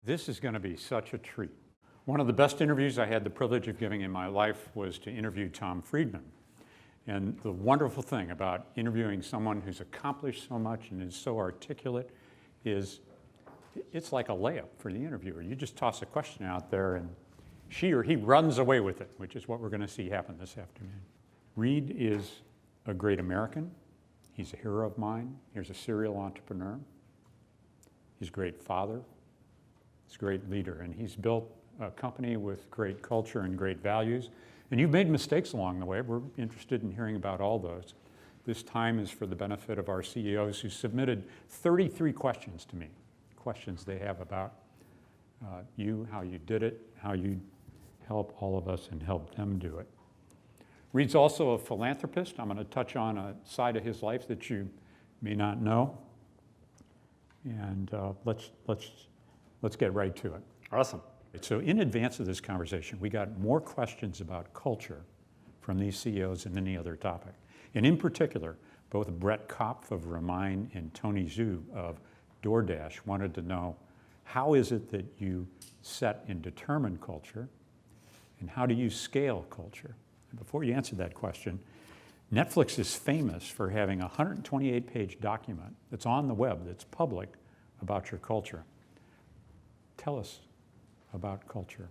This is going to be such a treat. One of the best interviews I had the privilege of giving in my life was to interview Tom Friedman. And the wonderful thing about interviewing someone who's accomplished so much and is so articulate is it's like a layup for the interviewer. You just toss a question out there and she or he runs away with it, which is what we're going to see happen this afternoon. Reed is a great American. He's a hero of mine. He's a serial entrepreneur. He's a great father. He's a great leader, and he's built a company with great culture and great values. And you've made mistakes along the way. We're interested in hearing about all those. This time is for the benefit of our CEOs who submitted 33 questions to me, questions they have about you, how you did it, how you help all of us and help them do it. Reed's also a philanthropist. I'm going to touch on a side of his life that you may not know. And let's get right to it. Awesome. So in advance of this conversation, we got more questions about culture from these CEOs than any other topic. And in particular, both Brett Kopf of Remind and Tony Zhu of DoorDash wanted to know, how is it that you set and determine culture, and how do you scale culture? And before you answer that question, Netflix is famous for having a 128-page document that's on the web, that's public, about your culture. Tell us about culture,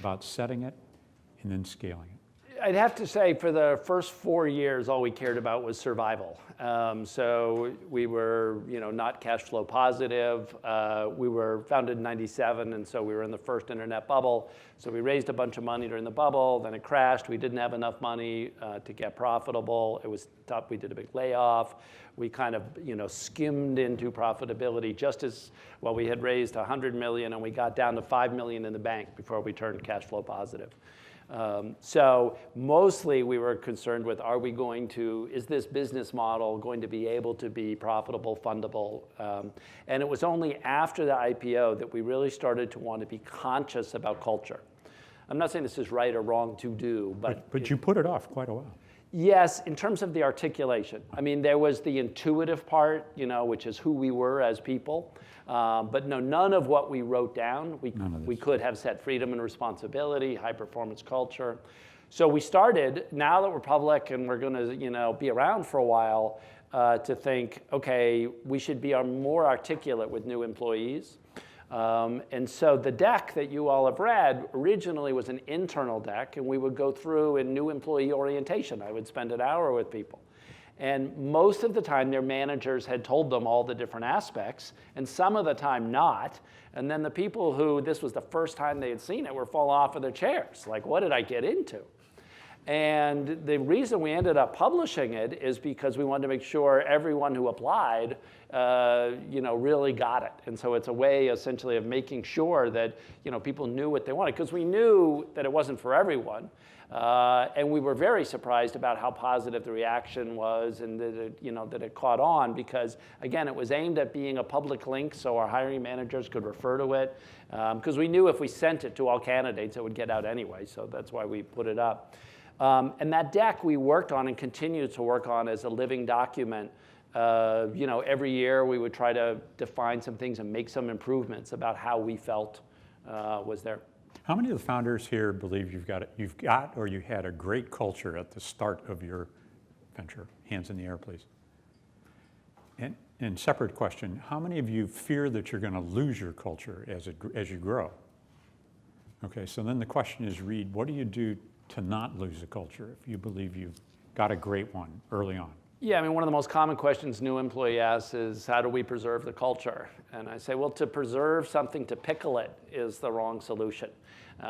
about setting it and then scaling it. I'd have to say for the first 4 years, all we cared about was survival. So we were, not cash flow positive. We were founded in '97, and so we were in the first internet bubble. So we raised a bunch of money during the bubble, then it crashed. We didn't have enough money to get profitable. It was tough. We did a big layoff. We kind of, skimmed into profitability just as, well, we had raised $100 million, and we got down to $5 million in the bank before we turned cash flow positive. So mostly we were concerned with, is this business model going to be able to be profitable, fundable? And it was only after the IPO that we really started to want to be conscious about culture. I'm not saying this is right or wrong to do, but you put it off quite a while. Yes, in terms of the articulation. I mean, there was the intuitive part, which is who we were as people. But no, none of what we wrote down, we could have set freedom and responsibility, high performance culture. So we started, now that we're public and we're going to be around for a while, to think, okay, we should be more articulate with new employees. And so the deck that you all have read originally was an internal deck, and we would go through in new employee orientation. I would spend an hour with people. And most of the time, their managers had told them all the different aspects, and some of the time not. And then the people who this was the first time they had seen it were falling off of their chairs. Like, what did I get into? And the reason we ended up publishing it is because we wanted to make sure everyone who applied, really got it. And so it's a way, essentially, of making sure that, people knew what they wanted. Because we knew that it wasn't for everyone. And we were very surprised about how positive the reaction was, and that it caught on, because again, it was aimed at being a public link so our hiring managers could refer to it, because we knew if we sent it to all candidates, it would get out anyway. So that's why we put it up. And that deck we worked on and continue to work on as a living document. Every year we would try to define some things and make some improvements about how we felt was there. How many of the founders here believe you've got or you had a great culture at the start of your venture? Hands in the air, please. And separate question, how many of you fear that you're going to lose your culture as you grow? Okay, so then the question is, Reed, what do you do to not lose a culture if you believe you've got a great one early on? Yeah, I mean, one of the most common questions new employee asks is, how do we preserve the culture? And I say, well, to preserve something, to pickle it is the wrong solution.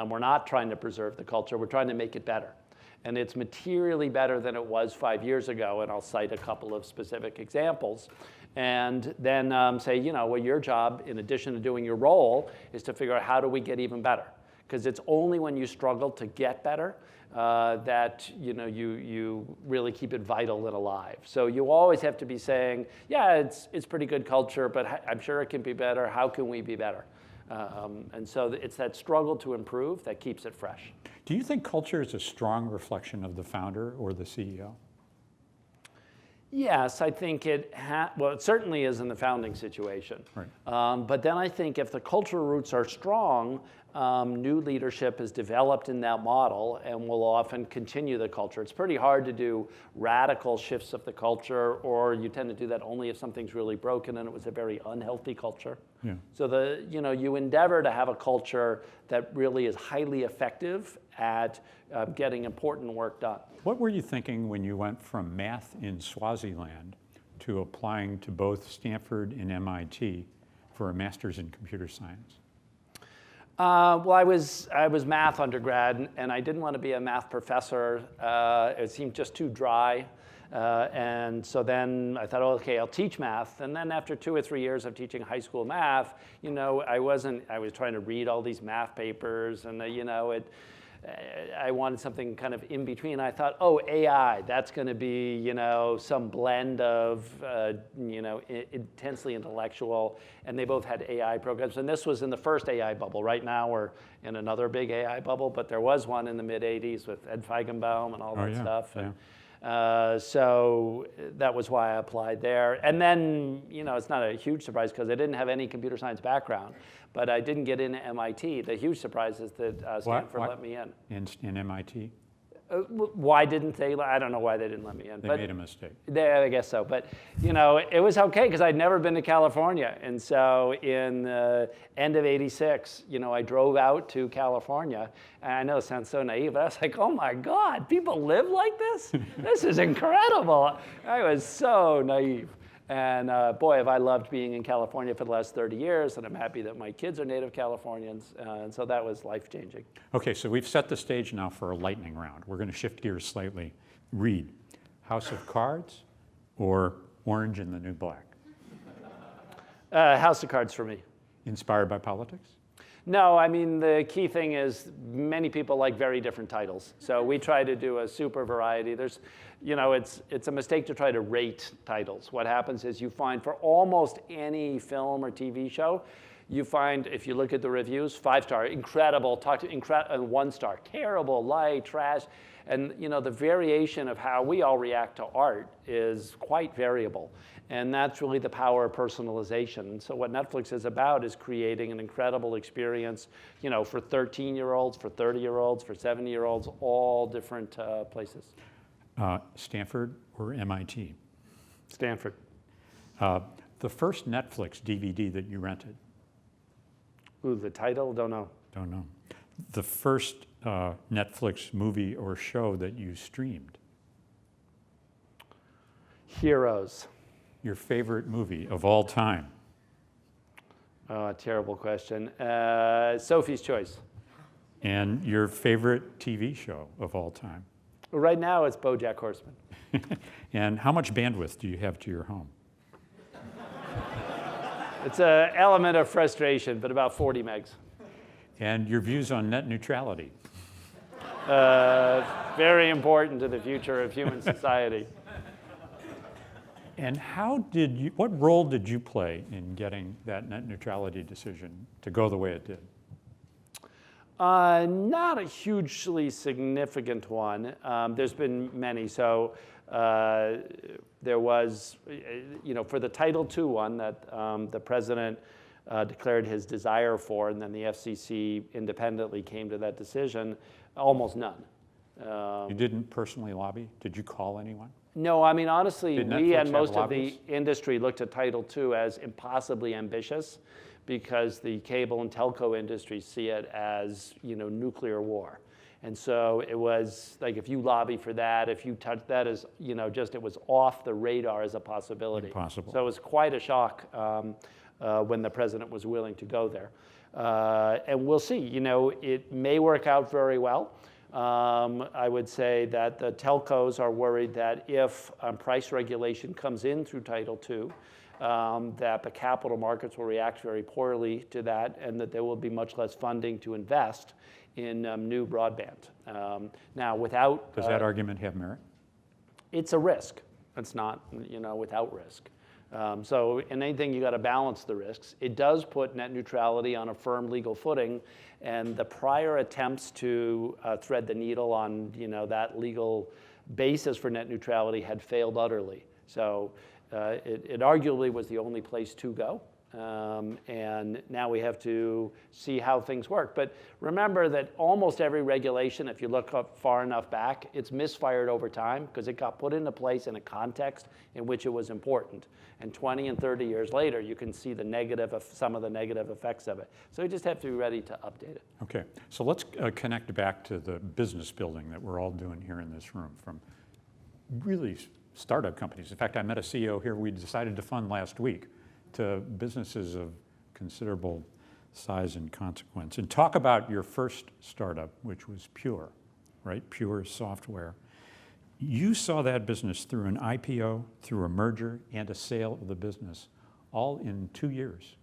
We're not trying to preserve the culture, we're trying to make it better. And it's materially better than it was 5 years ago, and I'll cite a couple of specific examples. And then say, well, your job, in addition to doing your role, is to figure out how do we get even better? Because it's only when you struggle to get better that you really keep it vital and alive. So you always have to be saying, yeah, it's pretty good culture, but I'm sure it can be better. How can we be better? And so it's that struggle to improve that keeps it fresh. Do you think culture is a strong reflection of the founder or the CEO? Yes, I think well, it certainly is in the founding situation. Right. But then I think if the cultural roots are strong, new leadership is developed in that model and will often continue the culture. It's pretty hard to do radical shifts of the culture, or you tend to do that only if something's really broken and it was a very unhealthy culture. Yeah. So you endeavor to have a culture that really is highly effective at getting important work done. What were you thinking when you went from math in Swaziland to applying to both Stanford and MIT for a master's in computer science? Well, I was math undergrad, and I didn't want to be a math professor. It seemed just too dry. And so then I thought, oh, okay, I'll teach math. And then after 2 or 3 years of teaching high school math, I was trying to read all these math papers, and I wanted something kind of in between. I thought, oh, AI, that's going to be, some blend of, intensely intellectual, and they both had AI programs. And this was in the first AI bubble. Right now we're in another big AI bubble, but there was one in the mid-'80s with Ed Feigenbaum and all that stuff. Yeah. So that was why I applied there. And then, it's not a huge surprise because I didn't have any computer science background, but I didn't get into MIT. The huge surprise is that Stanford let me in. In MIT? Why didn't they? I don't know why they didn't let me in. They made a mistake. I guess so. But, it was okay because I'd never been to California. And so in the end of '86, I drove out to California. And I know it sounds so naive, but I was like, oh my God, people live like this? This is incredible. I was so naive. And boy, have I loved being in California for the last 30 years, and I'm happy that my kids are native Californians, and so that was life-changing. Okay, so we've set the stage now for a lightning round. We're going to shift gears slightly. Reed, House of Cards or Orange and the New Black? House of Cards for me. Inspired by politics? No, I mean, the key thing is many people like very different titles. So we try to do a super variety. There's, it's a mistake to try to rate titles. What happens is you find for almost any film or TV show, you find, if you look at the reviews, 5-star, incredible, 1-star, terrible, light, trash. And the variation of how we all react to art is quite variable. And that's really the power of personalization. So what Netflix is about is creating an incredible experience, for 13-year-olds, for 30-year-olds, for 70-year-olds, all different places. Stanford or MIT? Stanford. The first Netflix DVD that you rented? Ooh, the title? Don't know. Don't know. The first Netflix movie or show that you streamed? Heroes. Your favorite movie of all time? Terrible question. Sophie's Choice. And your favorite TV show of all time? Right now, it's BoJack Horseman. And how much bandwidth do you have to your home? It's an element of frustration, but about 40 megs. And your views on net neutrality? Very important to the future of human society. And what role did you play in getting that net neutrality decision to go the way it did? Not a hugely significant one. There's been many. So there was, for the Title II one that the president declared his desire for, and then the FCC independently came to that decision, almost none. You didn't personally lobby? Did you call anyone? No, I mean, honestly, we and most of lobbies? the industry looked at Title II as impossibly ambitious because the cable and telco industry see it as, nuclear war. And so it was like, if you lobby for that, if you touch that as, it was off the radar as a possibility. Impossible. So it was quite a shock when the president was willing to go there. And we'll see, it may work out very well. I would say that the telcos are worried that if price regulation comes in through Title II, that the capital markets will react very poorly to that, and that there will be much less funding to invest in new broadband. Now, without... Does that argument have merit? It's a risk. It's not, without risk. So in anything, you got to balance the risks. It does put net neutrality on a firm legal footing, and the prior attempts to thread the needle on that legal basis for net neutrality had failed utterly. So it arguably was the only place to go. And now we have to see how things work. But remember that almost every regulation, if you look up far enough back, it's misfired over time because it got put into place in a context in which it was important. And 20 and 30 years later, you can see some of the negative effects of it. So you just have to be ready to update it. Okay, so let's connect back to the business building that we're all doing here in this room from really startup companies. In fact, I met a CEO here we decided to fund last week, to businesses of considerable size and consequence. And talk about your first startup, which was Pure, right? Pure Software. You saw that business through an IPO, through a merger, and a sale of the business, all in 2 years.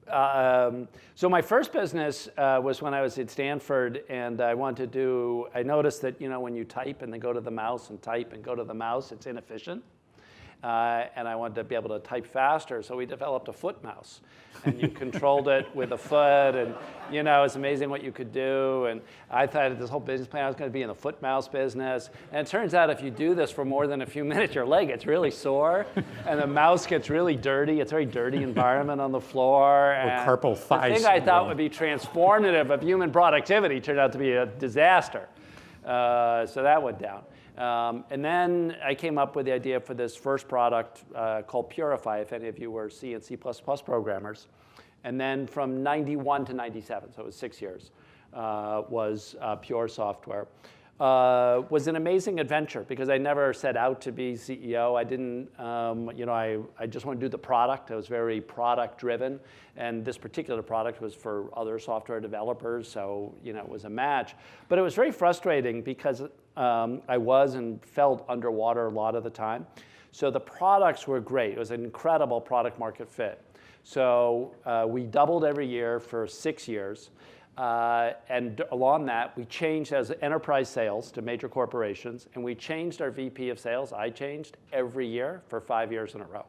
So my first business was when I was at Stanford, and I noticed that, when you type and then go to the mouse and type and go to the mouse, it's inefficient. And I wanted to be able to type faster, so we developed a foot mouse. And you controlled it with a foot, and it's amazing what you could do. And I thought this whole business plan, I was going to be in the foot mouse business. And it turns out if you do this for more than a few minutes, your leg gets really sore, and the mouse gets really dirty. It's a very dirty environment on the floor. And carpal thigh. The thing I thought would be transformative of human productivity turned out to be a disaster. So that went down. And then I came up with the idea for this first product called Purify, if any of you were C and C++ programmers. And then from 91 to 97, so it was 6 years, was Pure Software. Was an amazing adventure because I never set out to be CEO. I didn't, I just wanted to do the product. I was very product driven. And this particular product was for other software developers, so it was a match. But it was very frustrating because I was and felt underwater a lot of the time. So the products were great. It was an incredible product market fit. So we doubled every year for 6 years. And along that, we changed as enterprise sales to major corporations, and we changed our VP of sales. I changed every year for 5 years in a row.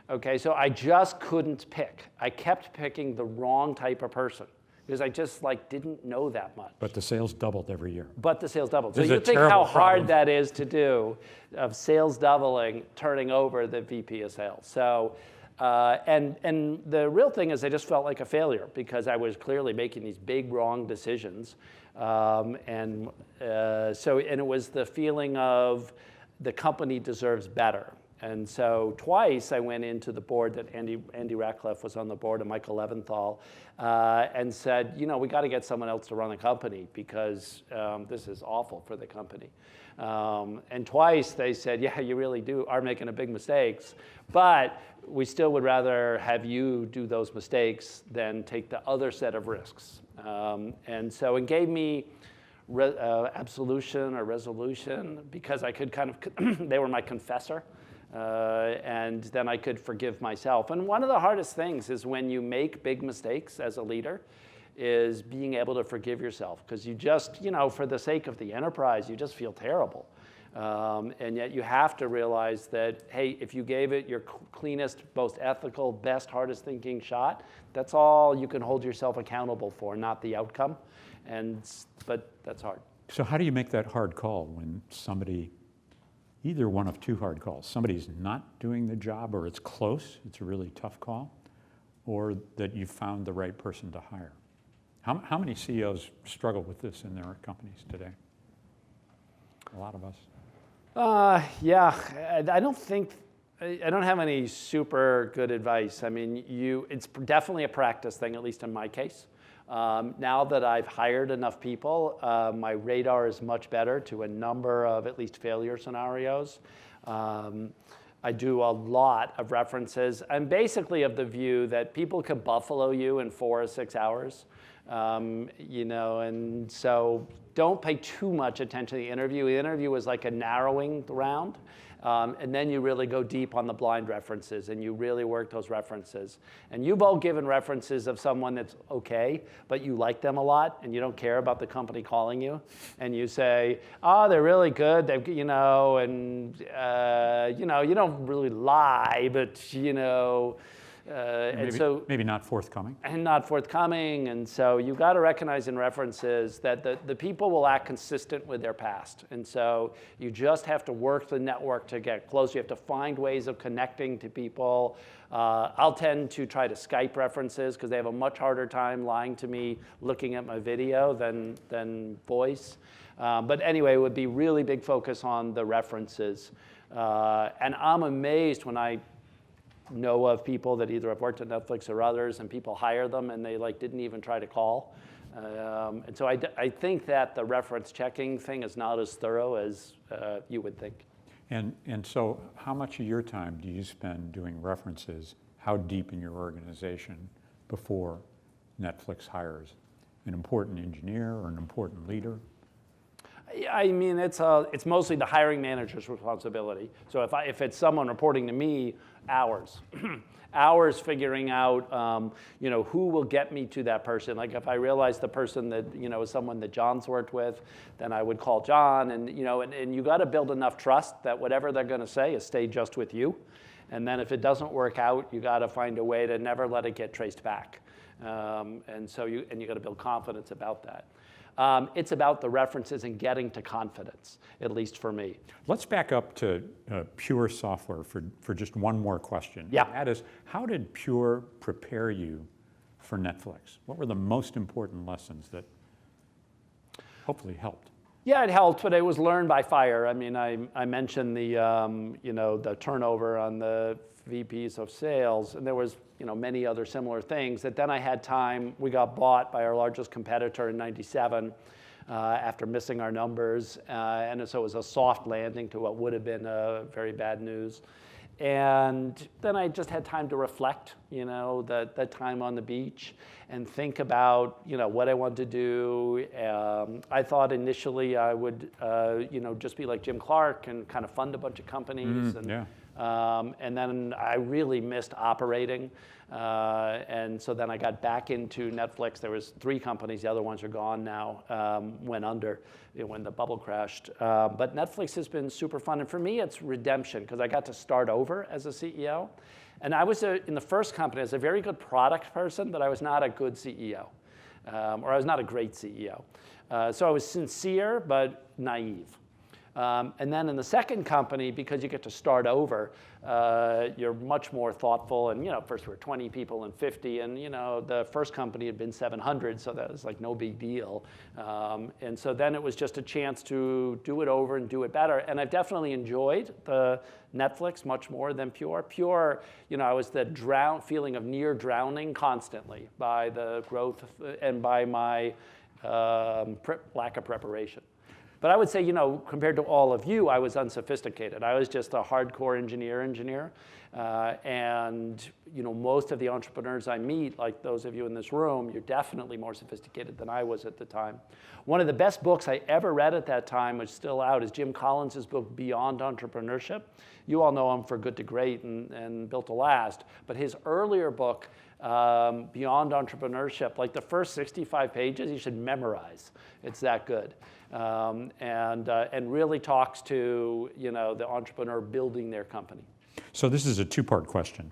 Okay, so I just couldn't pick. I kept picking the wrong type of person because I just didn't know that much. But the sales doubled every year. But the sales doubled. So you think how hard that is to do, of sales doubling, turning over the VP of sales. So. And the real thing is I just felt like a failure because I was clearly making these big wrong decisions. And it was the feeling of the company deserves better. And so twice I went into the board that Andy Ratcliffe was on the board and Michael Leventhal and said, we got to get someone else to run the company because this is awful for the company. And twice they said, yeah, you really are making big mistakes, but we still would rather have you do those mistakes than take the other set of risks. And so it gave me absolution or resolution because I could they were my confessor. And then I could forgive myself. And one of the hardest things is when you make big mistakes as a leader is being able to forgive yourself because you just, for the sake of the enterprise, you just feel terrible. And yet you have to realize that, hey, if you gave it your cleanest, most ethical, best, hardest thinking shot, that's all you can hold yourself accountable for, not the outcome. But that's hard. So how do you make that hard call when somebody, either one of two hard calls, somebody's not doing the job or it's close, it's a really tough call, or that you found the right person to hire? How many CEOs struggle with this in their companies today? A lot of us. Yeah, I don't have any super good advice. I mean, it's definitely a practice thing, at least in my case. Now that I've hired enough people, my radar is much better to a number of at least failure scenarios. I do a lot of references. I'm basically of the view that people can buffalo you in 4 or 6 hours. And so don't pay too much attention to the interview. The interview is like a narrowing round. And then you really go deep on the blind references and you really work those references. And you've all given references of someone that's okay, but you like them a lot and you don't care about the company calling you. And you say, oh, they're really good. You don't really lie, but And so maybe not forthcoming. And not forthcoming. And so you got to recognize in references that the people will act consistent with their past. And so you just have to work the network to get close. You have to find ways of connecting to people. I'll tend to try to Skype references because they have a much harder time lying to me looking at my video than voice. But anyway, it would be really big focus on the references. And I'm amazed when I know of people that either have worked at Netflix or others, and people hire them and they didn't even try to call. And so I think that the reference checking thing is not as thorough as you would think. And so how much of your time do you spend doing references? How deep in your organization before Netflix hires an important engineer or an important leader? I mean, it's mostly the hiring manager's responsibility. So if it's someone reporting to me, hours. Hours figuring out, who will get me to that person. Like if I realize the person that, is someone that John's worked with, then I would call John. And you got to build enough trust that whatever they're going to say is stay just with you. And then if it doesn't work out, you got to find a way to never let it get traced back. And you got to build confidence about that. It's about the references and getting to confidence, at least for me. Let's back up to Pure Software for just one more question. Yeah. That is, how did Pure prepare you for Netflix? What were the most important lessons that hopefully helped? Yeah, it helped, but it was learned by fire. I mean, I mentioned the turnover on the VPs of sales, and there was many other similar things that then I had time. We got bought by our largest competitor in '97 after missing our numbers, and so it was a soft landing to what would have been very bad news. And then I just had time to reflect, that time on the beach and think about, what I wanted to do. I thought initially I would, just be like Jim Clark and kind of fund a bunch of companies. And then I really missed operating. And so then I got back into Netflix. There was 3 companies. The other ones are gone now, went under when the bubble crashed. But Netflix has been super fun. And for me, it's redemption because I got to start over as a CEO. And I was, in the first company, I was a very good product person, but I was not a good CEO. Or I was not a great CEO. So I was sincere, but naive. And then in the second company, because you get to start over, you're much more thoughtful. And first we were 20 people and 50, and the first company had been 700, so that was like no big deal. And so then it was just a chance to do it over and do it better. And I've definitely enjoyed the Netflix much more than Pure. Pure, I was the feeling of near drowning constantly by the growth and by my lack of preparation. But I would say, compared to all of you, I was unsophisticated. I was just a hardcore engineer. And, most of the entrepreneurs I meet, like those of you in this room, you're definitely more sophisticated than I was at the time. One of the best books I ever read at that time, which is still out, is Jim Collins' book, Beyond Entrepreneurship. You all know him for Good to Great and Built to Last. But his earlier book, Beyond Entrepreneurship, like the first 65 pages, you should memorize. It's that good. And really talks to the entrepreneur building their company. So this is a 2-part question.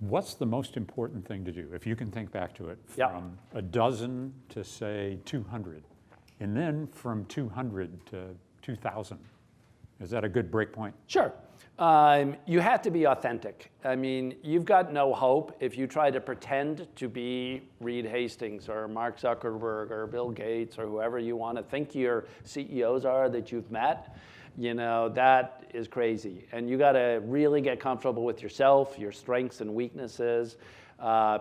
What's the most important thing to do, if you can think back to it, from a dozen to say 200, and then from 200 to 2,000? Is that a good break point? Sure. You have to be authentic. I mean, you've got no hope if you try to pretend to be Reed Hastings or Mark Zuckerberg or Bill Gates or whoever you want to think your CEOs are that you've met. That is crazy. And you got to really get comfortable with yourself, your strengths and weaknesses.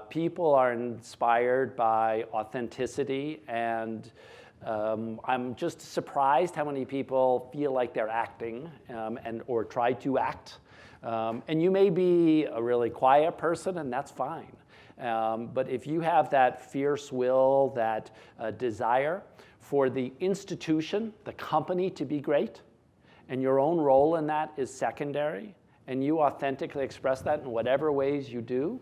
People are inspired by authenticity, and I'm just surprised how many people feel like they're acting or try to act. And you may be a really quiet person, and that's fine. But if you have that fierce will, that desire for the institution, the company to be great, and your own role in that is secondary, and you authentically express that in whatever ways you do,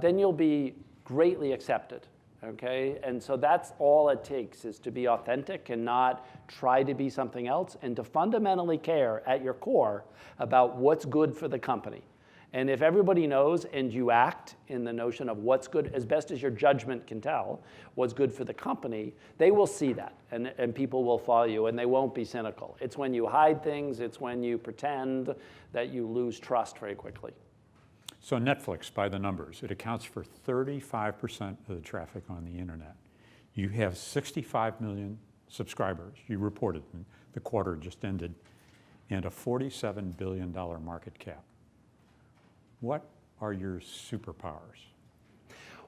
then you'll be greatly accepted. Okay, and so that's all it takes, is to be authentic and not try to be something else, and to fundamentally care at your core about what's good for the company. And if everybody knows and you act in the notion of what's good, as best as your judgment can tell, what's good for the company, they will see that and people will follow you and they won't be cynical. It's when you hide things, it's when you pretend that you lose trust very quickly. So Netflix, by the numbers, it accounts for 35% of the traffic on the internet. You have 65 million subscribers, you reported, in the quarter just ended, and a $47 billion market cap. What are your superpowers?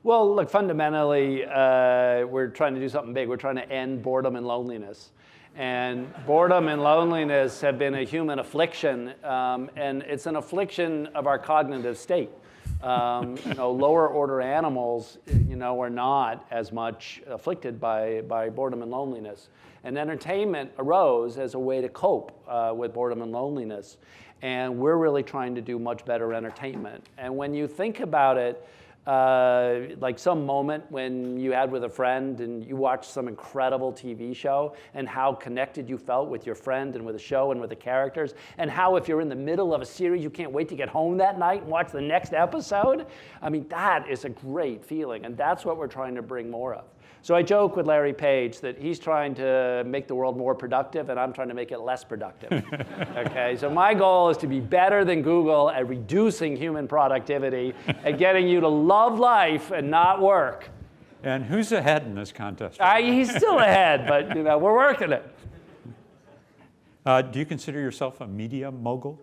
Well, look, fundamentally, we're trying to do something big. We're trying to end boredom and loneliness. And boredom and loneliness have been a human affliction, and it's an affliction of our cognitive state. Lower order animals, are not as much afflicted by boredom and loneliness. And entertainment arose as a way to cope with boredom and loneliness. And we're really trying to do much better entertainment. And when you think about it, like some moment when you had with a friend and you watched some incredible TV show and how connected you felt with your friend and with the show and with the characters, and how if you're in the middle of a series, you can't wait to get home that night and watch the next episode. I mean, that is a great feeling, and that's what we're trying to bring more of. So I joke with Larry Page that he's trying to make the world more productive and I'm trying to make it less productive. Okay, so my goal is to be better than Google at reducing human productivity and getting you to love life and not work. And who's ahead in this contest? He's still ahead, but we're working it. Do you consider yourself a media mogul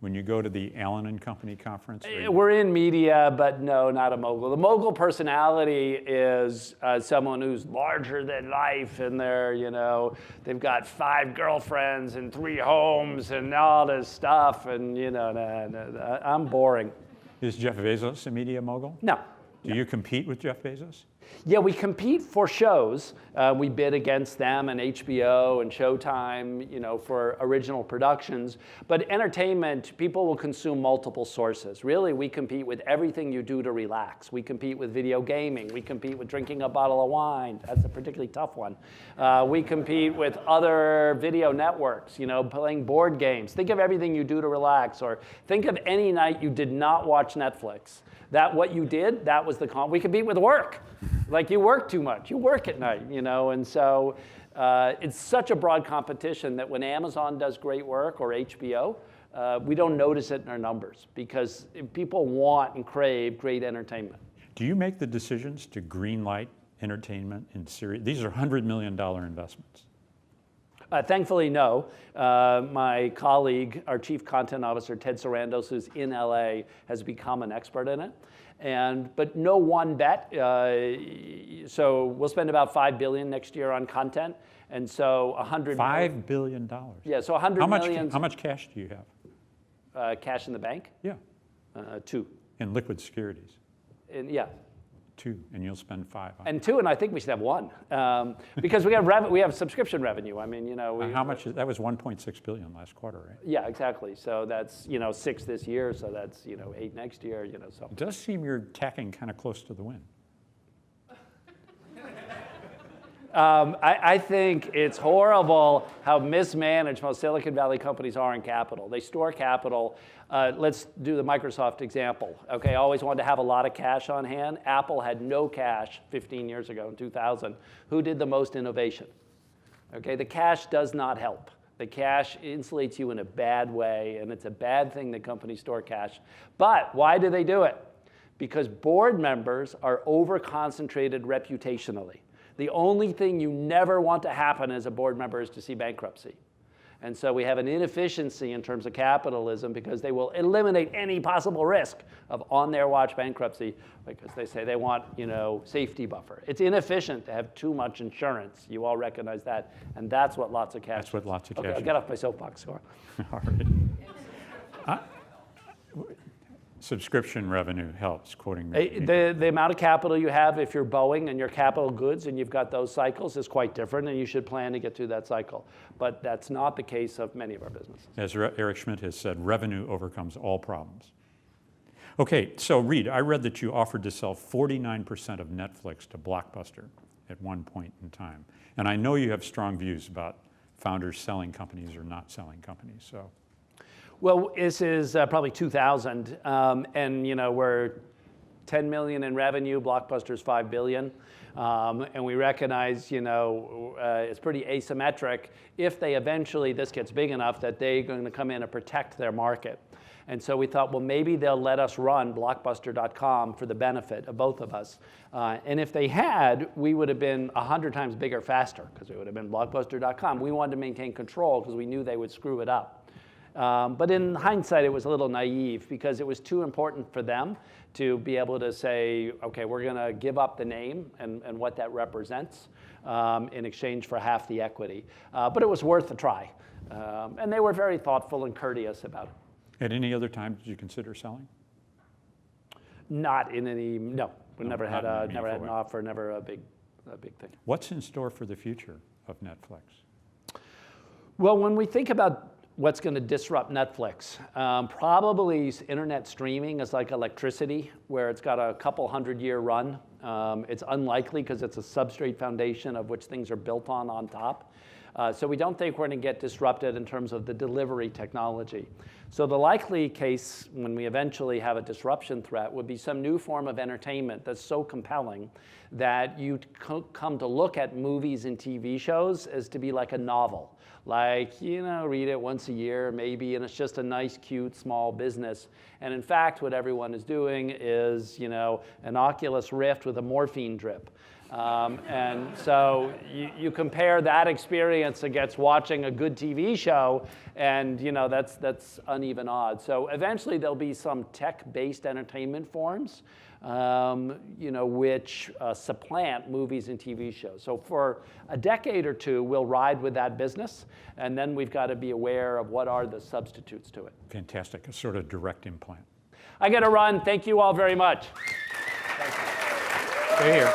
when you go to the Allen & Company conference? We're in media, but no, not a mogul. The mogul personality is someone who's larger than life, and they've got 5 girlfriends and 3 homes and all this stuff, and I'm boring. Is Jeff Bezos a media mogul? No. Do you compete with Jeff Bezos? Yeah, we compete for shows. We bid against them and HBO and Showtime, for original productions. But entertainment, people will consume multiple sources. Really, we compete with everything you do to relax. We compete with video gaming. We compete with drinking a bottle of wine. That's a particularly tough one. We compete with other video networks, playing board games. Think of everything you do to relax, or think of any night you did not watch Netflix. What you did, that was we compete with work. Like, you work too much. You work at night, and so it's such a broad competition that when Amazon does great work or HBO, we don't notice it in our numbers because people want and crave great entertainment. Do you make the decisions to greenlight entertainment in series? These are $100 million investments. Thankfully, no. My colleague, our chief content officer, Ted Sarandos, who's in LA, has become an expert in it. But no one bet. So we'll spend about $5 billion next year on content. And so $5 billion. Yeah, so 100 million. How much cash do you have? Cash in the bank? Yeah. 2. In liquid securities? Yeah. 2, and you'll spend 5 on and 2, and I think we should have 1 because we have subscription revenue. I mean, how much that was 1.6 billion last quarter, right? Yeah, exactly. So that's 6 this year. So that's 8 next year. So it does seem you're tacking kind of close to the win. I think it's horrible how mismanaged most Silicon Valley companies are in capital. They store capital. Let's do the Microsoft example. Okay, always wanted to have a lot of cash on hand. Apple had no cash 15 years ago in 2000. Who did the most innovation? Okay, the cash does not help. The cash insulates you in a bad way, and it's a bad thing that companies store cash. But why do they do it? Because board members are over-concentrated reputationally. The only thing you never want to happen as a board member is to see bankruptcy. And so we have an inefficiency in terms of capitalism because they will eliminate any possible risk of on their watch bankruptcy because they say they want, safety buffer. It's inefficient to have too much insurance. You all recognize that. And that's what lots of cash. That's what lots of cash. Okay, I'll get off my soapbox. All right. Subscription revenue helps, quoting the amount of capital you have if you're Boeing and your capital goods and you've got those cycles is quite different, and you should plan to get through that cycle. But that's not the case of many of our businesses. As Eric Schmidt has said, revenue overcomes all problems. Okay, so Reed, I read that you offered to sell 49% of Netflix to Blockbuster at one point in time. And I know you have strong views about founders selling companies or not selling companies. So, Well, this is probably 2000, and we're 10 million in revenue. Blockbuster's 5 billion, and we recognize it's pretty asymmetric if they eventually this gets big enough that they're going to come in and protect their market. And so we thought, well, maybe they'll let us run Blockbuster.com for the benefit of both of us. And if they had, we would have been 100 times bigger faster because it would have been Blockbuster.com. We wanted to maintain control because we knew they would screw it up. But in hindsight, it was a little naive because it was too important for them to be able to say, okay, we're going to give up the name and what that represents in exchange for half the equity. But it was worth a try. And they were very thoughtful and courteous about it. At any other time did you consider selling? Not in any, no. We never had an offer, never a big thing. What's in store for the future of Netflix? Well, when we think about what's going to disrupt Netflix, probably internet streaming is like electricity, where it's got a couple 100-year run. It's unlikely because it's a substrate foundation of which things are built on top. So we don't think we're going to get disrupted in terms of the delivery technology. So the likely case when we eventually have a disruption threat would be some new form of entertainment that's so compelling that you come to look at movies and TV shows as to be like a novel. Like, read it once a year maybe, and it's just a nice, cute, small business. And in fact, what everyone is doing is, an Oculus Rift with a morphine drip. And so you compare that experience against watching a good TV show, and that's uneven odds. So eventually there'll be some tech-based entertainment forms, which supplant movies and TV shows. So for a decade or two, we'll ride with that business, and then we've got to be aware of what are the substitutes to it. Fantastic, a sort of direct implant. I got to run. Thank you all very much. Stay here.